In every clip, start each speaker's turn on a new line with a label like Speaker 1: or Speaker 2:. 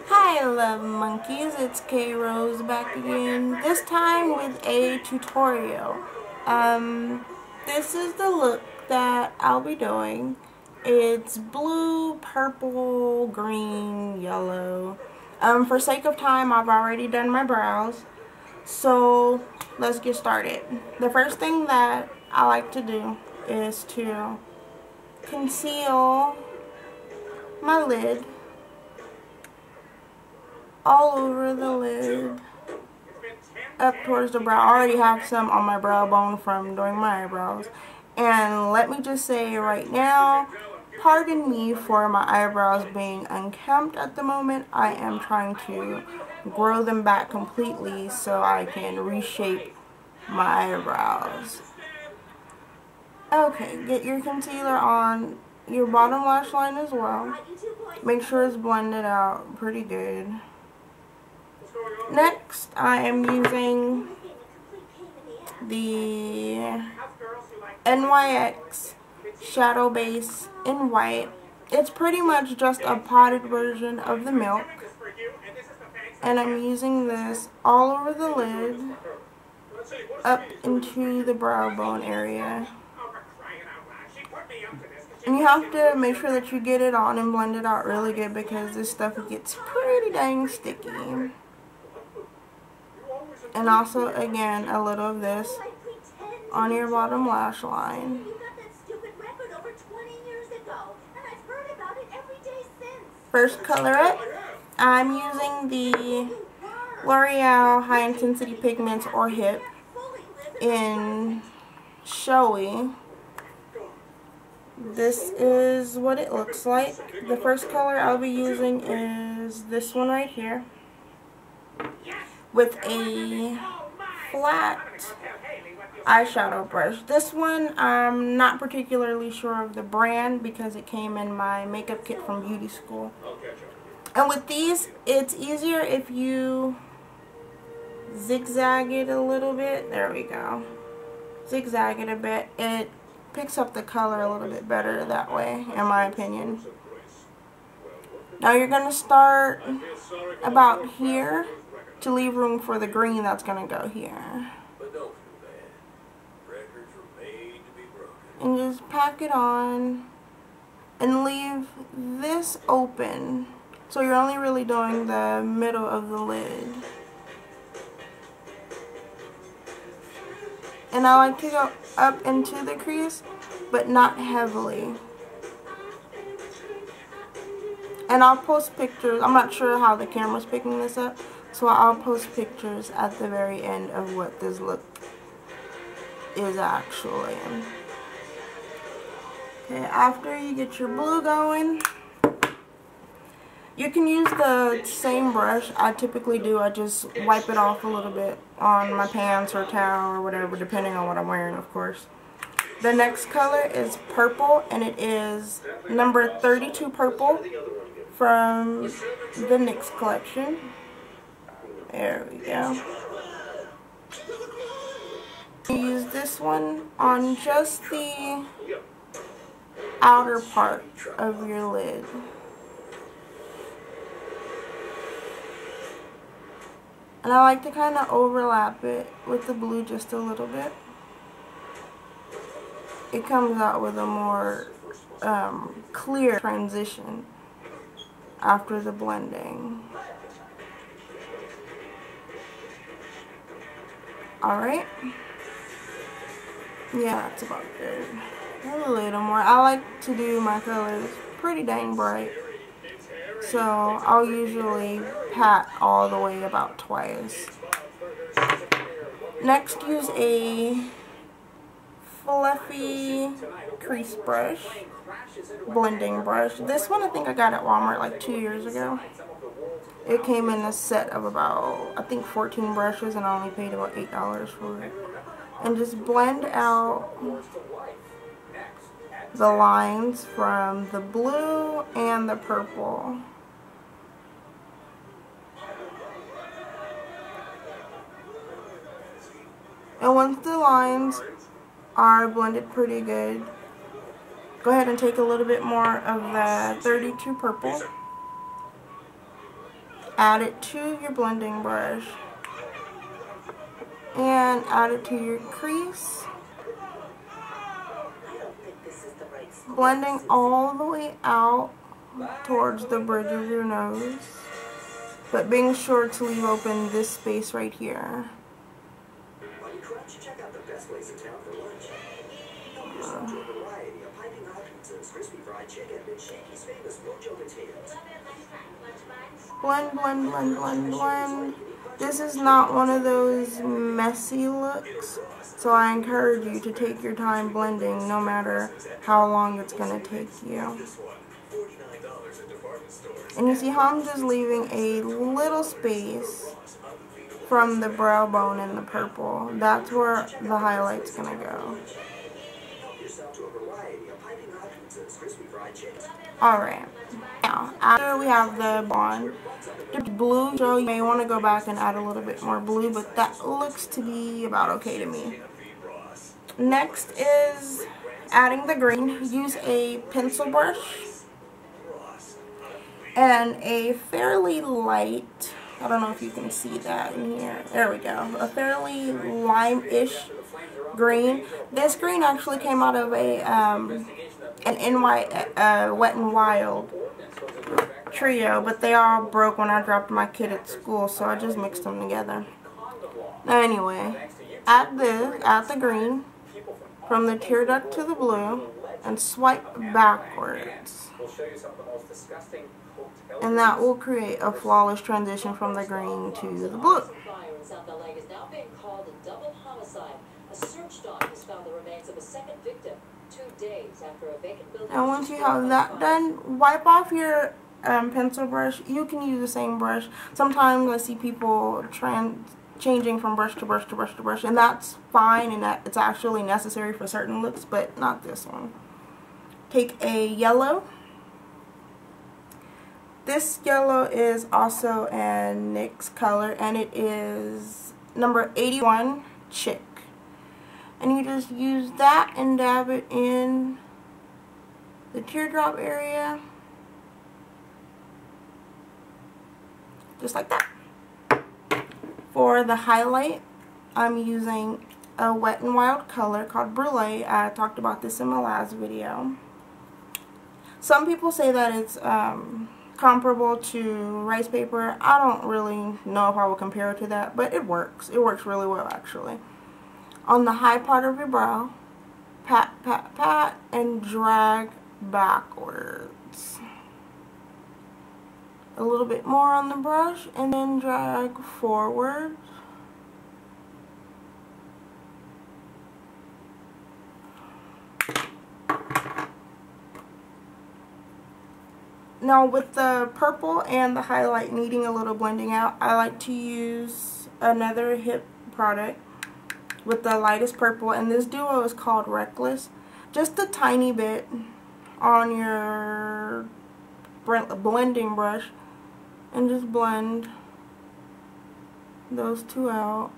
Speaker 1: Hi Love Monkeys, it's K Rose back again, this time with a tutorial. This is the look that I'll be doing. It's blue, purple, green, yellow. For sake of time, I've already done my brows, so let's get started. The first thing that I like to do is to conceal my lid all over the lid, up towards the brow. I already have some on my brow bone from doing my eyebrows. And let me just say right now, pardon me for my eyebrows being unkempt at the moment. I am trying to grow them back completely so I can reshape my eyebrows. Okay, get your concealer on your bottom lash line as well. Make sure it's blended out pretty good. Next, I am using the NYX Shadow Base in white. It's pretty much just a potted version of the milk. And I'm using this all over the lid, up into the brow bone area. And you have to make sure that you get it on and blend it out really good because this stuff gets pretty dang sticky. And also, again, a little of this on your bottom lash line. First color up, I'm using the L'Oreal High Intensity Pigments or H.I.P in Showy. This is what it looks like. The first color I'll be using is this one right here, with a flat eyeshadow brush. This one I'm not particularly sure of the brand because it came in my makeup kit from beauty school. And with these, it's easier if you zigzag it a little bit. There we go. Zigzag it a bit. It picks up the color a little bit better that way, in my opinion. Now you're going to start about here to leave room for the green that's going to go here. And just pack it on and leave this open. So you're only really doing the middle of the lid. And I like to go up into the crease, but not heavily. And I'll post pictures. I'm not sure how the camera's picking this up, so I'll post pictures at the very end of what this look is actually. Okay, after you get your blue going, you can use the same brush I typically do. I just wipe it off a little bit on my pants or towel or whatever, depending on what I'm wearing, of course. The next color is purple, and it is number 32 purple from the NYX collection. There we go. Use this one on just the outer part of your lid. And I like to kind of overlap it with the blue just a little bit. It comes out with a more clear transition after the blending. Alright. Yeah, that's about good. A little more. I like to do my colors pretty dang bright. So I'll usually pat all the way about twice. Next, use a fluffy crease brush, blending brush. This one I think I got at Walmart like 2 years ago. It came in a set of about, I think, 14 brushes, and I only paid about $8 for it. And just blend out the lines from the blue and the purple. And once the lines are blended pretty good, go ahead and take a little bit more of the 32 purple add it to your blending brush, and add it to your crease, blending all the way out towards the bridge of your nose, but being sure to leave open this space right here. Blend, blend, blend, blend, blend. This is not one of those messy looks, so I encourage you to take your time blending no matter how long it's going to take you. And you see how I'm just leaving a little space from the brow bone and the purple. That's where the highlight's going to go. Alright, now after we have the blonde, the blue, so you may want to go back and add a little bit more blue, but that looks to be about okay to me. Next is adding the green. Use a pencil brush and a fairly light, I don't know if you can see that in here, there we go, a fairly lime-ish green. This green actually came out of an Wet n Wild trio, but they all broke when I dropped my kid at school, so I just mixed them together. Now anyway, add the green from the tear duct to the blue and swipe backwards. And that will create a flawless transition from the green to the blue. And once you have that done, wipe off your pencil brush. You can use the same brush. Sometimes I see people changing from brush to brush to brush to brush, and that's fine, and that it's actually necessary for certain looks, but not this one. Take a yellow. This yellow is also a NYX color, and it is number 81, Chick. And you just use that and dab it in the teardrop area, just like that. For the highlight, I'm using a Wet n Wild color called Brulee. I talked about this in my last video. Some people say that it's comparable to rice paper. I don't really know if I would compare it to that, but it works. It works really well, actually. On the high part of your brow, pat, pat, pat, and drag backwards. A little bit more on the brush, and then drag forward. Now with the purple and the highlight needing a little blending out, I like to use another H.I.P product with the lightest purple, and this duo is called Reckless. Just a tiny bit on your blending brush, and just blend those two out.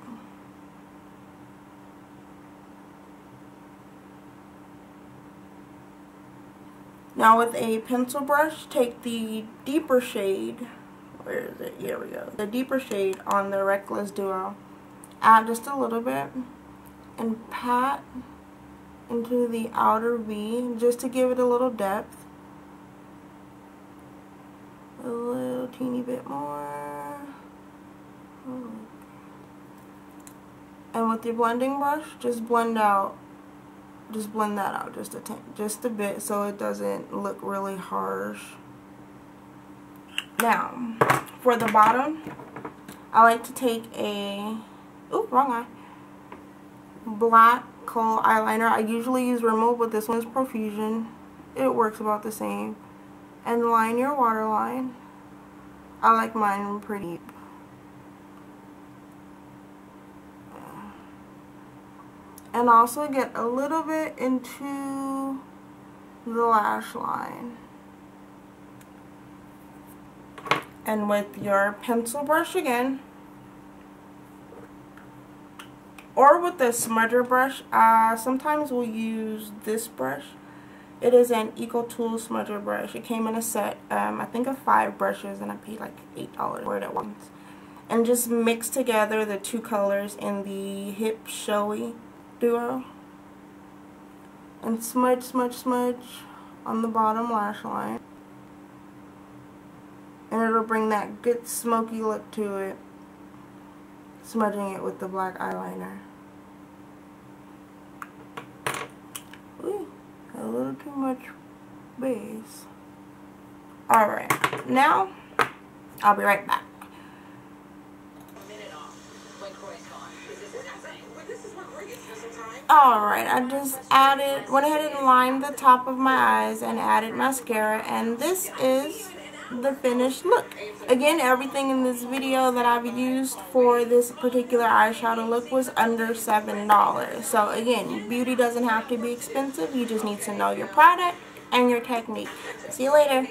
Speaker 1: Now with a pencil brush, take the deeper shade, where is it? Here we go. The deeper shade on the Reckless duo. Add just a little bit and pat into the outer V just to give it a little depth. A little teeny bit more. And with your blending brush, just blend that out just a bit so it doesn't look really harsh. Now, for the bottom, I like to take a, wrong eye, black kohl eyeliner. I usually use Rimmel, but this one's Profusion. It works about the same. And line your waterline. I like mine pretty deep. And also get a little bit into the lash line. And with your pencil brush again, or with the smudger brush, sometimes we'll use this brush, It is an Eco Tool smudger brush. It came in a set, I think of 5 brushes, and I paid like $8 for it at once. And just mix together the 2 colors in the H.I.P Showy duo. And smudge, smudge, smudge on the bottom lash line. And it'll bring that good smoky look to it. Smudging it with the black eyeliner. Ooh, a little too much base. Alright, now I'll be right back. Alright, I just went ahead and lined the top of my eyes and added mascara, and this is the finished look. Again, everything in this video that I've used for this particular eyeshadow look was under $7. So again, beauty doesn't have to be expensive. You just need to know your product and your technique. See you later.